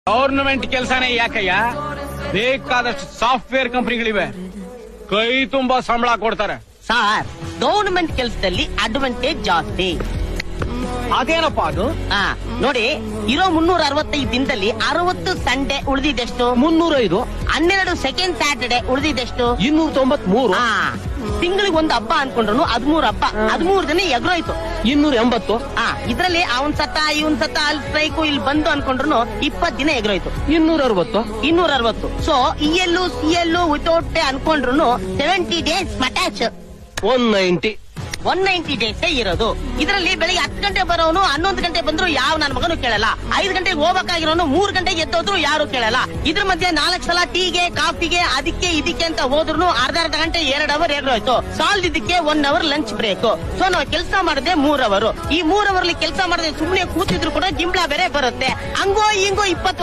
Government ಕೆಲಸನೇ ಯಾಕಯ್ಯ, ಬೇಕಾದಷ್ಟು software ಕಂಪನಿಗಳಿವೆ, ಕೈ ತುಂಬಾ ಸಂಬಳ ಕೊಡ್ತಾರೆ. ಸಾರ್, ಗವರ್ನಮೆಂಟ್ ಕೆಲಸದಲ್ಲಿ ಅಡ್ವಾಂಟೇಜ್ ಜಾಸ್ತಿ. ಅದೇನಪ್ಪ ಅದು? ನೋಡಿ, ಇರೋ 365 ದಿನದಲ್ಲಿ 60 ಸಂಡೇ ಉಳಿದಿದ್ದೆಷ್ಟು? 305. 12 ಸೆಕೆಂಡ್ ಸ್ಯಾಟರ್ಡೆ ಉಳಿದಿದ್ದೆಷ್ಟು? 293. ತಿಂಗಳಿಗೆ ಒಂದು ಹಬ್ಬ ಅನ್ಕೊಂಡ್ರು 13 ಹಬ್ಬ, 13 ದಿನ ಎಗ್ರೋಯ್ತು. 280. ಇದ್ರಲ್ಲಿ ಅವನ್ ಸತ್ತ ಇವನ್ ಸತ್ತ ಅಲ್ಲಿ ಸ್ಟ್ರೈಕು ಇಲ್ಲಿ ಬಂದು ಅನ್ಕೊಂಡ್ರು 20 ದಿನ ಎಗ್ರೋಯ್ತು. 260. 260. So ELU CLU without pay ಅನ್ಕೊಂಡ್ರು 70 ಡೇಸ್ ಮಟ್ಯಾಚ್. 190 ಡೇಸ್ ಇರೋದು. ಇದರಲ್ಲಿ ಬೆಳಿಗ್ಗೆ 10 ಗಂಟೆ ಬರೋನು 11 ಗಂಟೆ ಬಂದ್ರು ಯಾವ ನನ್ನ ಮಗನು ಕೇಳಲ್ಲ. 5 ಗಂಟೆಗೆ ಹೋಗ್ಬೇಕಾಗಿರೋನು 3 ಗಂಟೆಗೆ ಎದ್ದೋದ್ರು ಯಾರು ಕೇಳಲ್ಲ. ಇದ್ರ ಮಧ್ಯೆ 4 ಸಲ ಟೀಗೆ ಕಾಫಿಗೆ ಅದಕ್ಕೆ ಇದಕ್ಕೆ ಅಂತ ಹೋದ್ರು ಅರ್ಧ ಗಂಟೆ 2 ಅವರ್ ಎಗ್ರೋಯ್ತು. ಸಾಲದಿದ್ದಕ್ಕೆ 1 ಅವರ್ ಲಂಚ್ ಬ್ರೇಕ್. ಸೊ ನಾವು ಕೆಲಸ ಮಾಡದೆ 3 ಅವರ್. ಈ 3 ಅವರ್ ಕೆಲಸ ಮಾಡದೆ ಸುಮ್ನೆ ಕೂತಿದ್ರು ಕೂಡ ಜಿಂಬಳ ಬೇರೆ ಬರುತ್ತೆ. ಹಂಗೋ ಹಿಂಗೋ 20 ವರ್ಷ